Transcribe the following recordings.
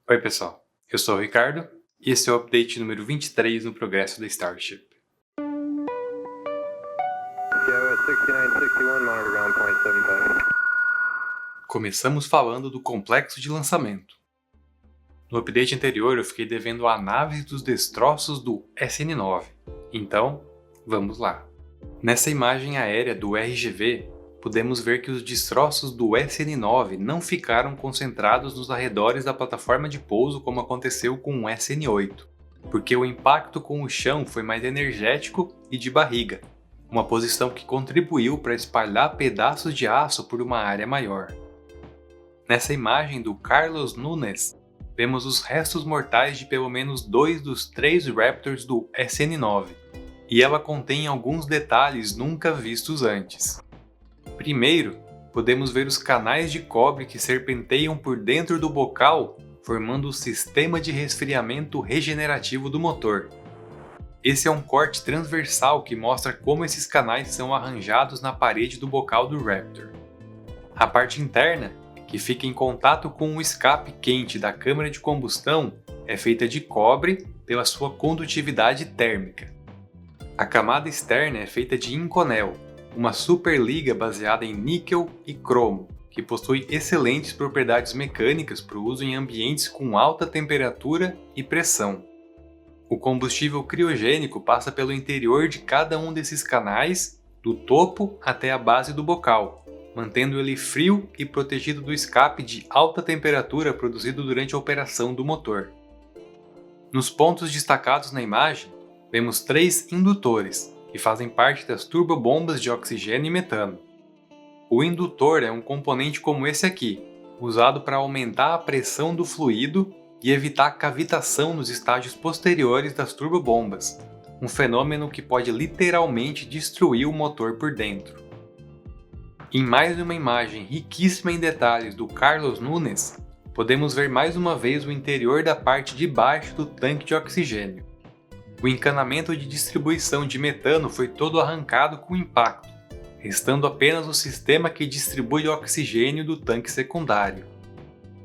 Oi pessoal, eu sou o Ricardo e esse é o update número 23 no progresso da Starship. Começamos falando do complexo de lançamento. No update anterior eu fiquei devendo a análise dos destroços do SN9, então vamos lá. Nessa imagem aérea do RGV, podemos ver que os destroços do SN9 não ficaram concentrados nos arredores da plataforma de pouso como aconteceu com o SN8, porque o impacto com o chão foi mais energético e de barriga, uma posição que contribuiu para espalhar pedaços de aço por uma área maior. Nessa imagem do Carlos Nunes, vemos os restos mortais de pelo menos 2 dos 3 Raptors do SN9, e ela contém alguns detalhes nunca vistos antes. Primeiro, podemos ver os canais de cobre que serpenteiam por dentro do bocal, formando o sistema de resfriamento regenerativo do motor. Esse é um corte transversal que mostra como esses canais são arranjados na parede do bocal do Raptor. A parte interna, que fica em contato com o escape quente da câmara de combustão, é feita de cobre pela sua condutividade térmica. A camada externa é feita de Inconel, uma superliga baseada em níquel e cromo, que possui excelentes propriedades mecânicas para o uso em ambientes com alta temperatura e pressão. O combustível criogênico passa pelo interior de cada um desses canais, do topo até a base do bocal, mantendo ele frio e protegido do escape de alta temperatura produzido durante a operação do motor. Nos pontos destacados na imagem, vemos 3 indutores, que fazem parte das turbobombas de oxigênio e metano. O indutor é um componente como esse aqui, usado para aumentar a pressão do fluido e evitar cavitação nos estágios posteriores das turbobombas, um fenômeno que pode literalmente destruir o motor por dentro. Em mais uma imagem riquíssima em detalhes do Carlos Nunes, podemos ver mais uma vez o interior da parte de baixo do tanque de oxigênio. O encanamento de distribuição de metano foi todo arrancado com o impacto, restando apenas o sistema que distribui o oxigênio do tanque secundário.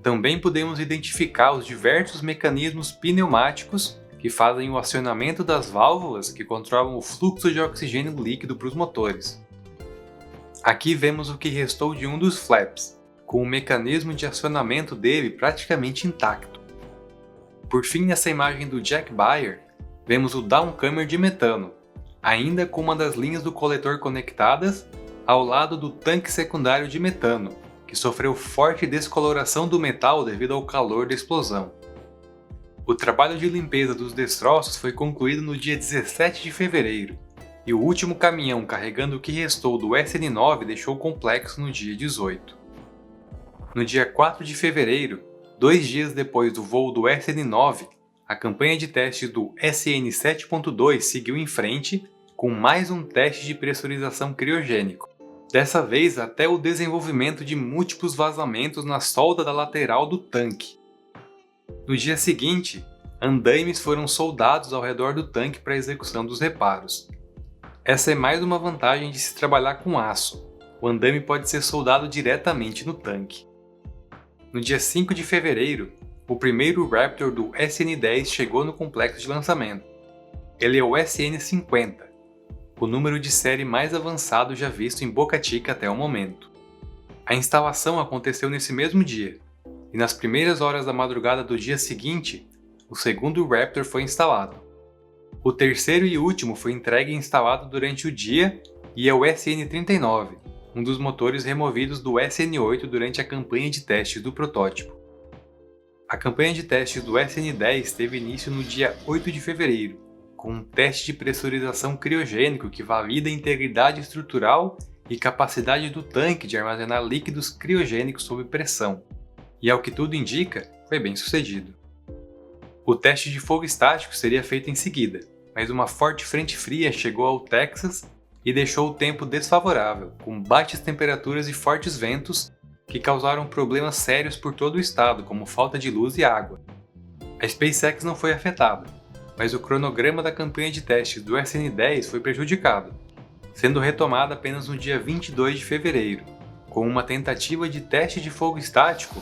Também podemos identificar os diversos mecanismos pneumáticos que fazem o acionamento das válvulas que controlam o fluxo de oxigênio líquido para os motores. Aqui vemos o que restou de um dos flaps, com o mecanismo de acionamento dele praticamente intacto. Por fim, nessa imagem do Jack Bayer, vemos o downcomer de metano, ainda com uma das linhas do coletor conectadas, ao lado do tanque secundário de metano, que sofreu forte descoloração do metal devido ao calor da explosão. O trabalho de limpeza dos destroços foi concluído no dia 17 de fevereiro, e o último caminhão carregando o que restou do SN9 deixou o complexo no dia 18. No dia 4 de fevereiro, 2 dias depois do voo do SN9, a campanha de teste do SN7.2 seguiu em frente, com mais um teste de pressurização criogênico, dessa vez até o desenvolvimento de múltiplos vazamentos na solda da lateral do tanque. No dia seguinte, andaimes foram soldados ao redor do tanque para a execução dos reparos. Essa é mais uma vantagem de se trabalhar com aço. O andaime pode ser soldado diretamente no tanque. No dia 5 de fevereiro, o primeiro Raptor do SN10 chegou no complexo de lançamento. Ele é o SN50, o número de série mais avançado já visto em Boca Chica até o momento. A instalação aconteceu nesse mesmo dia, e nas primeiras horas da madrugada do dia seguinte, o segundo Raptor foi instalado. O terceiro e último foi entregue e instalado durante o dia e é o SN39, um dos motores removidos do SN8 durante a campanha de testes do protótipo. A campanha de testes do SN10 teve início no dia 8 de fevereiro, com um teste de pressurização criogênico que valida a integridade estrutural e capacidade do tanque de armazenar líquidos criogênicos sob pressão, e ao que tudo indica, foi bem sucedido. O teste de fogo estático seria feito em seguida, mas uma forte frente fria chegou ao Texas e deixou o tempo desfavorável, com baixas temperaturas e fortes ventos que causaram problemas sérios por todo o estado, como falta de luz e água. A SpaceX não foi afetada, mas o cronograma da campanha de testes do SN10 foi prejudicado, sendo retomada apenas no dia 22 de fevereiro, com uma tentativa de teste de fogo estático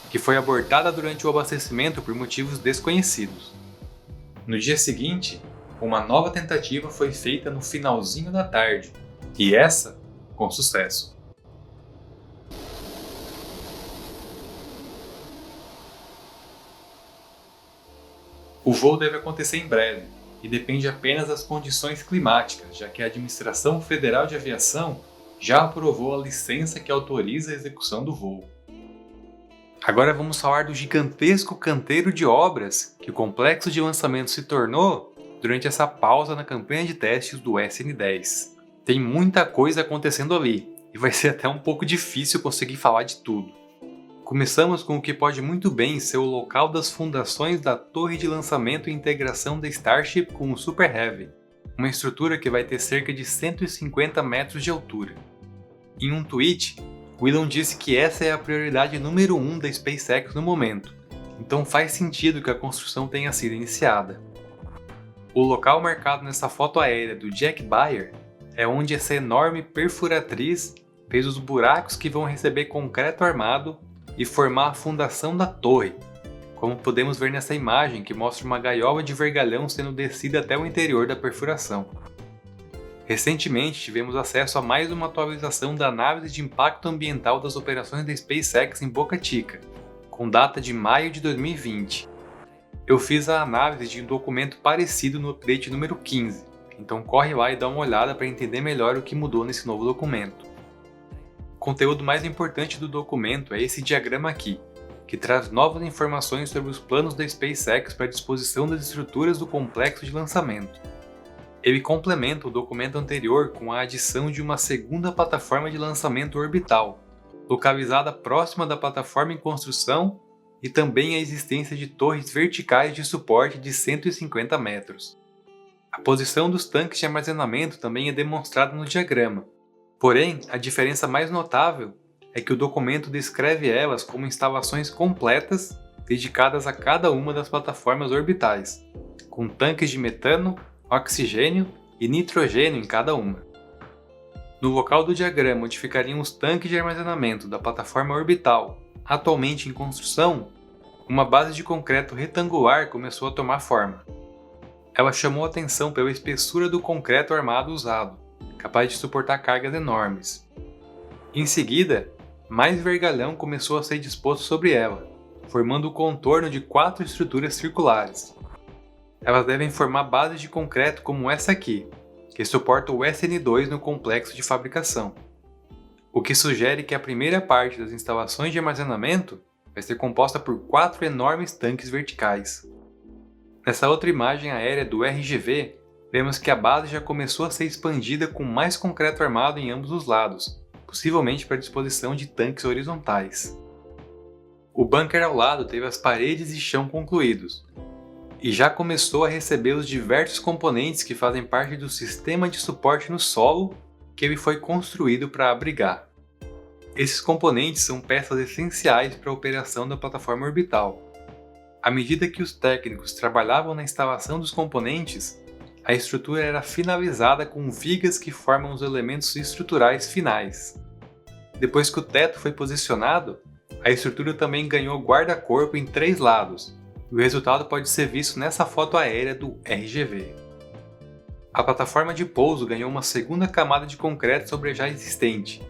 que foi abortada durante o abastecimento por motivos desconhecidos. No dia seguinte, uma nova tentativa foi feita no finalzinho da tarde, e essa com sucesso. O voo deve acontecer em breve e depende apenas das condições climáticas, já que a Administração Federal de Aviação já aprovou a licença que autoriza a execução do voo. Agora vamos falar do gigantesco canteiro de obras que o complexo de lançamento se tornou durante essa pausa na campanha de testes do SN10. Tem muita coisa acontecendo ali e vai ser até um pouco difícil conseguir falar de tudo. Começamos com o que pode muito bem ser o local das fundações da torre de lançamento e integração da Starship com o Super Heavy, uma estrutura que vai ter cerca de 150 metros de altura. Em um tweet, o Elon disse que essa é a prioridade número 1 da SpaceX no momento, então faz sentido que a construção tenha sido iniciada. O local marcado nessa foto aérea do Jack Bayer é onde essa enorme perfuratriz fez os buracos que vão receber concreto armado e formar a fundação da torre, como podemos ver nessa imagem que mostra uma gaiola de vergalhão sendo descida até o interior da perfuração. Recentemente tivemos acesso a mais uma atualização da análise de impacto ambiental das operações da SpaceX em Boca Chica, com data de maio de 2020. Eu fiz a análise de um documento parecido no update número 15, então corre lá e dá uma olhada para entender melhor o que mudou nesse novo documento. O conteúdo mais importante do documento é esse diagrama aqui, que traz novas informações sobre os planos da SpaceX para a disposição das estruturas do complexo de lançamento. Ele complementa o documento anterior com a adição de uma segunda plataforma de lançamento orbital, localizada próxima da plataforma em construção, e também a existência de torres verticais de suporte de 150 metros. A posição dos tanques de armazenamento também é demonstrada no diagrama. Porém, a diferença mais notável é que o documento descreve elas como instalações completas dedicadas a cada uma das plataformas orbitais, com tanques de metano, oxigênio e nitrogênio em cada uma. No local do diagrama onde ficariam os tanques de armazenamento da plataforma orbital, atualmente em construção, uma base de concreto retangular começou a tomar forma. Ela chamou atenção pela espessura do concreto armado usado, capaz de suportar cargas enormes. Em seguida, mais vergalhão começou a ser disposto sobre ela, formando o contorno de 4 estruturas circulares. Elas devem formar bases de concreto como essa aqui, que suporta o SN2 no complexo de fabricação, o que sugere que a primeira parte das instalações de armazenamento vai ser composta por 4 enormes tanques verticais. Nessa outra imagem aérea do RGV, vemos que a base já começou a ser expandida com mais concreto armado em ambos os lados, possivelmente para a disposição de tanques horizontais. O bunker ao lado teve as paredes e chão concluídos, e já começou a receber os diversos componentes que fazem parte do sistema de suporte no solo que ele foi construído para abrigar. Esses componentes são peças essenciais para a operação da plataforma orbital. À medida que os técnicos trabalhavam na instalação dos componentes, a estrutura era finalizada com vigas que formam os elementos estruturais finais. Depois que o teto foi posicionado, a estrutura também ganhou guarda-corpo em 3 lados, e o resultado pode ser visto nessa foto aérea do RGV. A plataforma de pouso ganhou uma segunda camada de concreto sobre a já existente,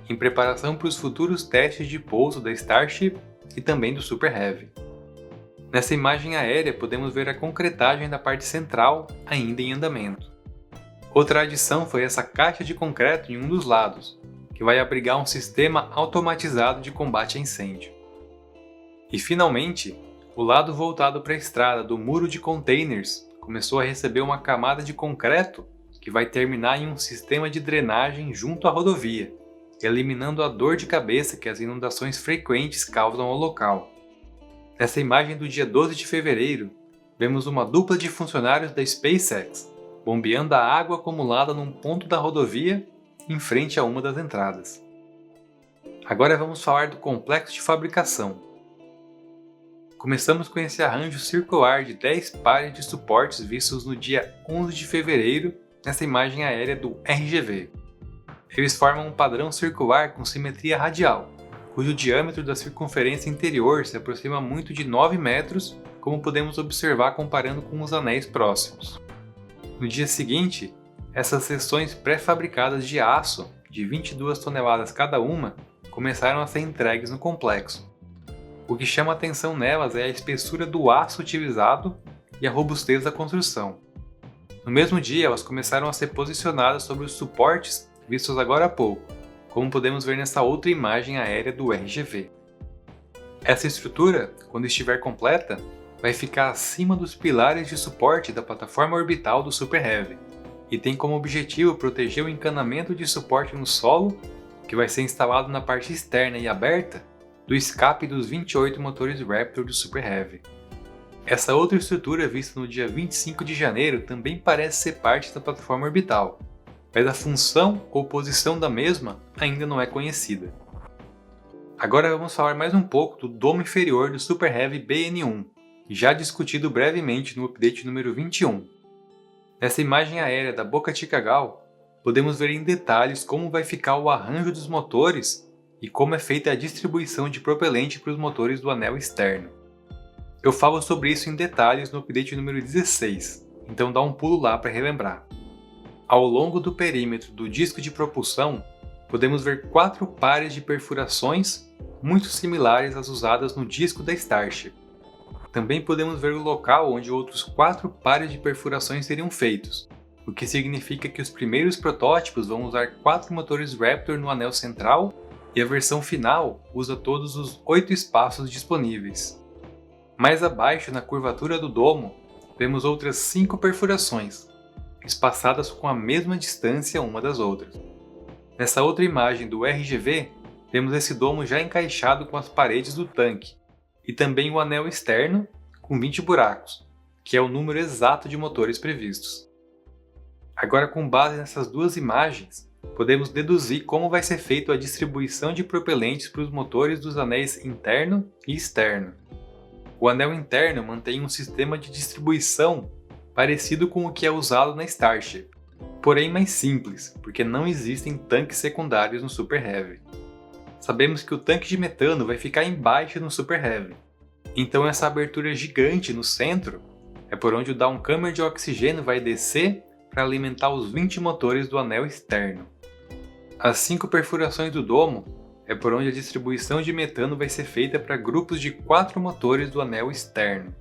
em preparação para os futuros testes de pouso da Starship e também do Super Heavy. Nessa imagem aérea podemos ver a concretagem da parte central ainda em andamento. Outra adição foi essa caixa de concreto em um dos lados, que vai abrigar um sistema automatizado de combate a incêndio. E finalmente, o lado voltado para a estrada do muro de containers começou a receber uma camada de concreto que vai terminar em um sistema de drenagem junto à rodovia, eliminando a dor de cabeça que as inundações frequentes causam ao local. Nessa imagem do dia 12 de fevereiro, vemos uma dupla de funcionários da SpaceX bombeando a água acumulada num ponto da rodovia em frente a uma das entradas. Agora vamos falar do complexo de fabricação. Começamos com esse arranjo circular de 10 pares de suportes vistos no dia 11 de fevereiro nessa imagem aérea do RGV. Eles formam um padrão circular com simetria radial, cujo diâmetro da circunferência interior se aproxima muito de 9 metros, como podemos observar comparando com os anéis próximos. No dia seguinte, essas seções pré-fabricadas de aço, de 22 toneladas cada uma, começaram a ser entregues no complexo. O que chama atenção nelas é a espessura do aço utilizado e a robustez da construção. No mesmo dia, elas começaram a ser posicionadas sobre os suportes vistos agora há pouco, como podemos ver nessa outra imagem aérea do RGV. Essa estrutura, quando estiver completa, vai ficar acima dos pilares de suporte da plataforma orbital do Super Heavy, e tem como objetivo proteger o encanamento de suporte no solo, que vai ser instalado na parte externa e aberta do escape dos 28 motores Raptor do Super Heavy. Essa outra estrutura vista no dia 25 de janeiro também parece ser parte da plataforma orbital, mas a função ou posição da mesma ainda não é conhecida. Agora vamos falar mais um pouco do domo inferior do Super Heavy BN1, já discutido brevemente no update número 21. Nessa imagem aérea da Boca Chica Gal, podemos ver em detalhes como vai ficar o arranjo dos motores e como é feita a distribuição de propelente para os motores do anel externo. Eu falo sobre isso em detalhes no update número 16, então dá um pulo lá para relembrar. Ao longo do perímetro do disco de propulsão, podemos ver 4 pares de perfurações muito similares às usadas no disco da Starship. Também podemos ver o local onde outros 4 pares de perfurações seriam feitos, o que significa que os primeiros protótipos vão usar 4 motores Raptor no anel central e a versão final usa todos os 8 espaços disponíveis. Mais abaixo, na curvatura do domo, vemos outras 5 perfurações, espaçadas com a mesma distância uma das outras. Nessa outra imagem do RGV, temos esse domo já encaixado com as paredes do tanque, e também o anel externo com 20 buracos, que é o número exato de motores previstos. Agora, com base nessas duas imagens, podemos deduzir como vai ser feita a distribuição de propelentes para os motores dos anéis interno e externo. O anel interno mantém um sistema de distribuição parecido com o que é usado na Starship, porém mais simples, porque não existem tanques secundários no Super Heavy. Sabemos que o tanque de metano vai ficar embaixo no Super Heavy, então essa abertura gigante no centro é por onde o downcammer de oxigênio vai descer para alimentar os 20 motores do anel externo. As 5 perfurações do domo é por onde a distribuição de metano vai ser feita para grupos de 4 motores do anel externo.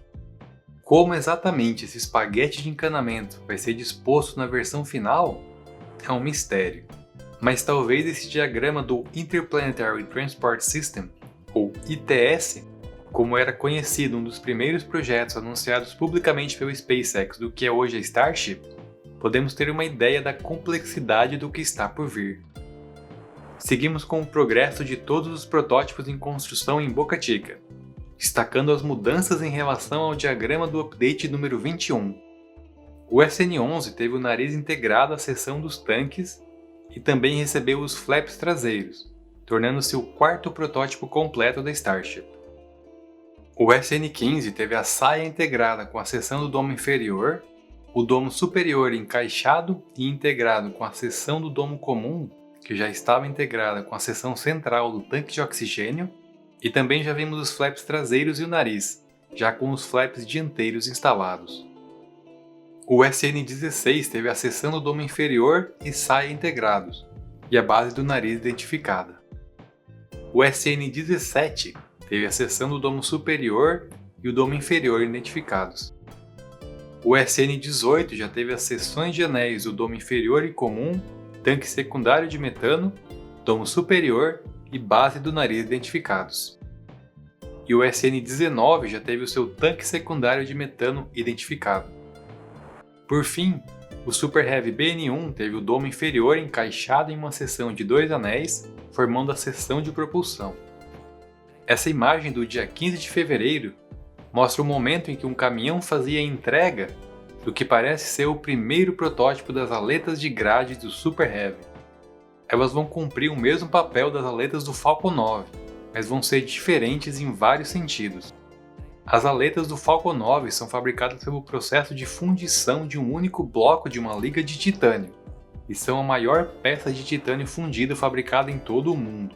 Como exatamente esse espaguete de encanamento vai ser disposto na versão final é um mistério, mas talvez esse diagrama do Interplanetary Transport System, ou ITS, como era conhecido um dos primeiros projetos anunciados publicamente pelo SpaceX do que é hoje a Starship, podemos ter uma ideia da complexidade do que está por vir. Seguimos com o progresso de todos os protótipos em construção em Boca Chica, destacando as mudanças em relação ao diagrama do update número 21. O SN11 teve o nariz integrado à seção dos tanques e também recebeu os flaps traseiros, tornando-se o 4º protótipo completo da Starship. O SN15 teve a saia integrada com a seção do domo inferior, o domo superior encaixado e integrado com a seção do domo comum, que já estava integrada com a seção central do tanque de oxigênio, e também já vimos os flaps traseiros e o nariz, já com os flaps dianteiros instalados. O SN16 teve a seção do domo inferior e saia integrados, e a base do nariz identificada. O SN17 teve a seção do domo superior e o domo inferior identificados. O SN18 já teve as seções de anéis do domo inferior e comum, tanque secundário de metano, domo superior e base do nariz identificados. E o SN19 já teve o seu tanque secundário de metano identificado. Por fim, o Super Heavy BN1 teve o domo inferior encaixado em uma seção de 2 anéis, formando a seção de propulsão. Essa imagem do dia 15 de fevereiro mostra o momento em que um caminhão fazia a entrega do que parece ser o primeiro protótipo das aletas de grade do Super Heavy. Elas vão cumprir o mesmo papel das aletas do Falcon 9, mas vão ser diferentes em vários sentidos. As aletas do Falcon 9 são fabricadas pelo processo de fundição de um único bloco de uma liga de titânio, e são a maior peça de titânio fundido fabricada em todo o mundo.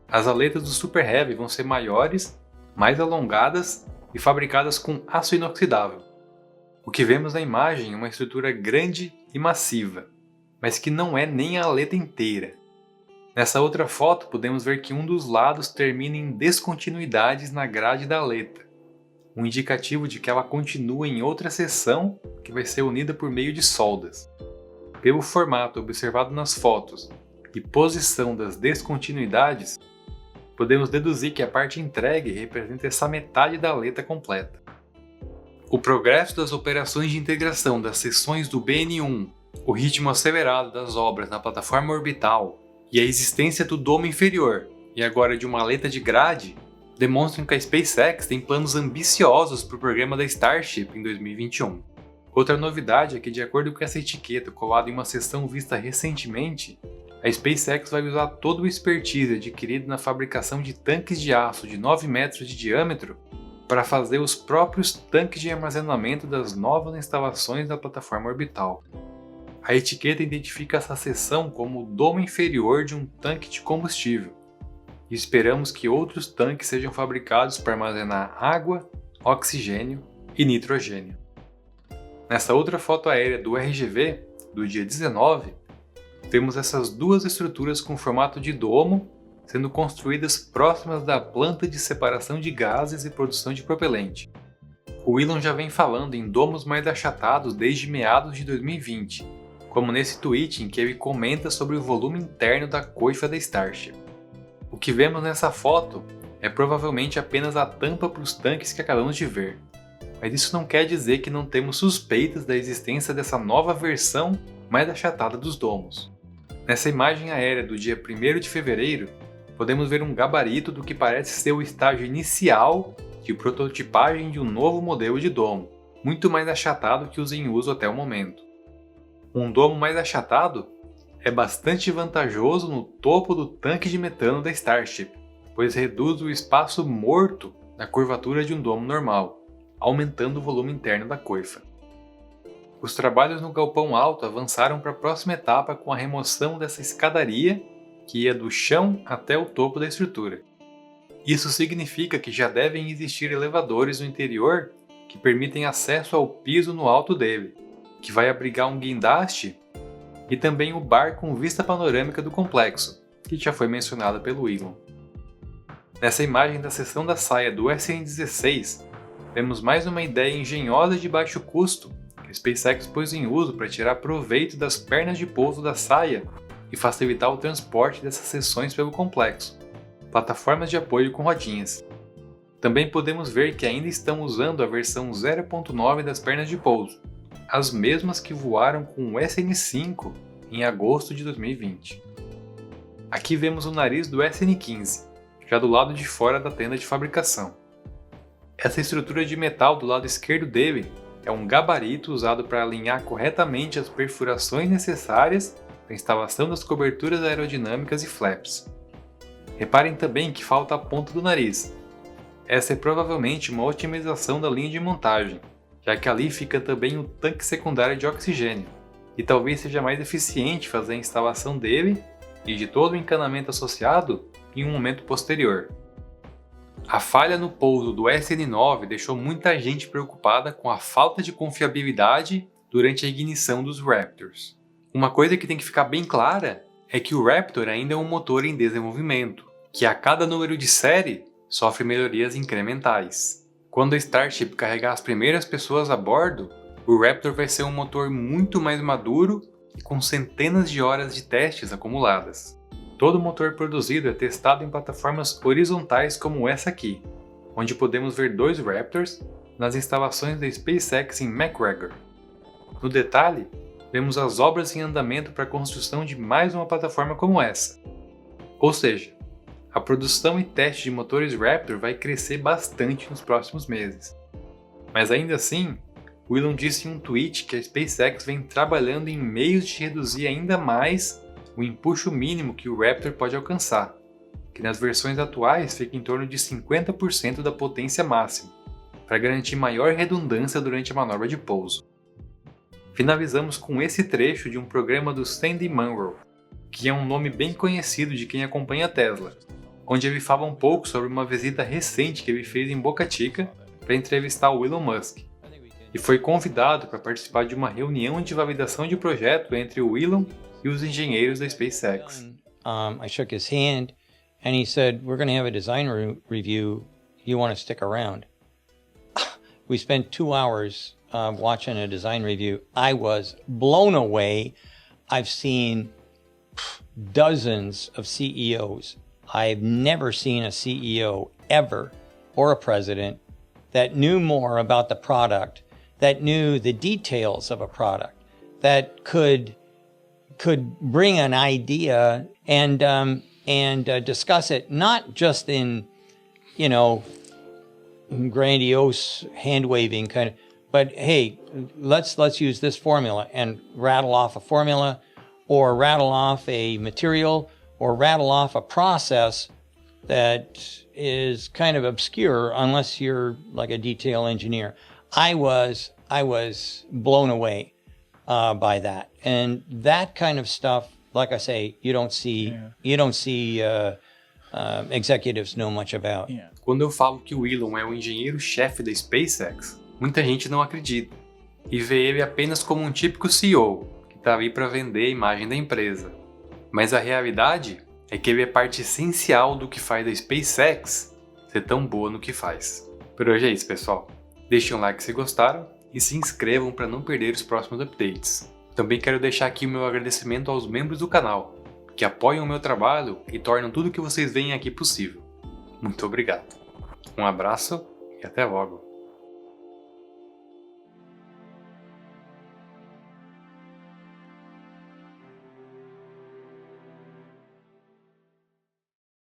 As aletas do Super Heavy vão ser maiores, mais alongadas e fabricadas com aço inoxidável. O que vemos na imagem é uma estrutura grande e massiva, mas que não é nem a aleta inteira. Nessa outra foto podemos ver que um dos lados termina em descontinuidades na grade da aleta, um indicativo de que ela continua em outra seção que vai ser unida por meio de soldas. Pelo formato observado nas fotos e posição das descontinuidades, podemos deduzir que a parte entregue representa essa metade da aleta completa. O progresso das operações de integração das seções do BN1, o ritmo acelerado das obras na plataforma orbital e a existência do domo inferior, e agora de uma aleta de grade, demonstram que a SpaceX tem planos ambiciosos para o programa da Starship em 2021. Outra novidade é que, de acordo com essa etiqueta colada em uma seção vista recentemente, a SpaceX vai usar todo o expertise adquirido na fabricação de tanques de aço de 9 metros de diâmetro para fazer os próprios tanques de armazenamento das novas instalações da plataforma orbital. A etiqueta identifica essa seção como o domo inferior de um tanque de combustível, e esperamos que outros tanques sejam fabricados para armazenar água, oxigênio e nitrogênio. Nessa outra foto aérea do RGV, do dia 19, temos essas duas estruturas com formato de domo sendo construídas próximas da planta de separação de gases e produção de propelente. O Elon já vem falando em domos mais achatados desde meados de 2020, como nesse tweet em que ele comenta sobre o volume interno da coifa da Starship. O que vemos nessa foto é provavelmente apenas a tampa para os tanques que acabamos de ver, mas isso não quer dizer que não temos suspeitas da existência dessa nova versão mais achatada dos domos. Nessa imagem aérea do dia 1º de fevereiro, podemos ver um gabarito do que parece ser o estágio inicial de prototipagem de um novo modelo de domo, muito mais achatado que os em uso até o momento. Um domo mais achatado é bastante vantajoso no topo do tanque de metano da Starship, pois reduz o espaço morto na curvatura de um domo normal, aumentando o volume interno da coifa. Os trabalhos no galpão alto avançaram para a próxima etapa com a remoção dessa escadaria que ia do chão até o topo da estrutura. Isso significa que já devem existir elevadores no interior que permitem acesso ao piso no alto dele, que vai abrigar um guindaste e também o bar com vista panorâmica do complexo, que já foi mencionado pelo Elon. Nessa imagem da seção da saia do SN-16, vemos mais uma ideia engenhosa de baixo custo que a SpaceX pôs em uso para tirar proveito das pernas de pouso da saia e facilitar o transporte dessas seções pelo complexo, plataformas de apoio com rodinhas. Também podemos ver que ainda estão usando a versão 0.9 das pernas de pouso, as mesmas que voaram com o SN5 em agosto de 2020. Aqui vemos o nariz do SN15, já do lado de fora da tenda de fabricação. Essa estrutura de metal do lado esquerdo dele é um gabarito usado para alinhar corretamente as perfurações necessárias para a instalação das coberturas aerodinâmicas e flaps. Reparem também que falta a ponta do nariz. Essa é provavelmente uma otimização da linha de montagem, já que ali fica também o tanque secundário de oxigênio, e talvez seja mais eficiente fazer a instalação dele e de todo o encanamento associado em um momento posterior. A falha no pouso do SN9 deixou muita gente preocupada com a falta de confiabilidade durante a ignição dos Raptors. Uma coisa que tem que ficar bem clara é que o Raptor ainda é um motor em desenvolvimento, que a cada número de série sofre melhorias incrementais. Quando a Starship carregar as primeiras pessoas a bordo, o Raptor vai ser um motor muito mais maduro e com centenas de horas de testes acumuladas. Todo motor produzido é testado em plataformas horizontais como essa aqui, onde podemos ver 2 Raptors nas instalações da SpaceX em McGregor. No detalhe, vemos as obras em andamento para a construção de mais uma plataforma como essa. Ou seja, a produção e teste de motores Raptor vai crescer bastante nos próximos meses. Mas ainda assim, o Elon disse em um tweet que a SpaceX vem trabalhando em meios de reduzir ainda mais o empuxo mínimo que o Raptor pode alcançar, que nas versões atuais fica em torno de 50% da potência máxima, para garantir maior redundância durante a manobra de pouso. Finalizamos com esse trecho de um programa do Sandy Munro, que é um nome bem conhecido de quem acompanha a Tesla, onde ele fala um pouco sobre uma visita recente que ele fez em Boca Chica para entrevistar o Elon Musk, e foi convidado para participar de uma reunião de validação de projeto entre o Elon e os engenheiros da SpaceX. I shook his hand and he said, "We're going to have a design review. You want to stick around?" We spent 2 hours watching a design review. I was blown away. I've seen dozens of CEOs. I've never seen a CEO ever, or a president, that knew more about the product, that knew the details of a product, that could bring an idea and discuss it not just in, grandiose hand-waving kind of, but hey, let's use this formula and rattle off a formula, or rattle off a material, or rattle off a process that is kind of obscure unless you're like a detail engineer. I was blown away by that, and that kind of stuff, like I say, you don't see executives know much about. Quando eu falo que o Elon é o engenheiro-chefe da SpaceX, muita gente não acredita e vê ele apenas como um típico CEO que está ali para vender a imagem da empresa. Mas a realidade é que ele é parte essencial do que faz a SpaceX ser tão boa no que faz. Por hoje é isso, pessoal. Deixem um like se gostaram e se inscrevam para não perder os próximos updates. Também quero deixar aqui o meu agradecimento aos membros do canal, que apoiam o meu trabalho e tornam tudo o que vocês veem aqui possível. Muito obrigado. Um abraço e até logo.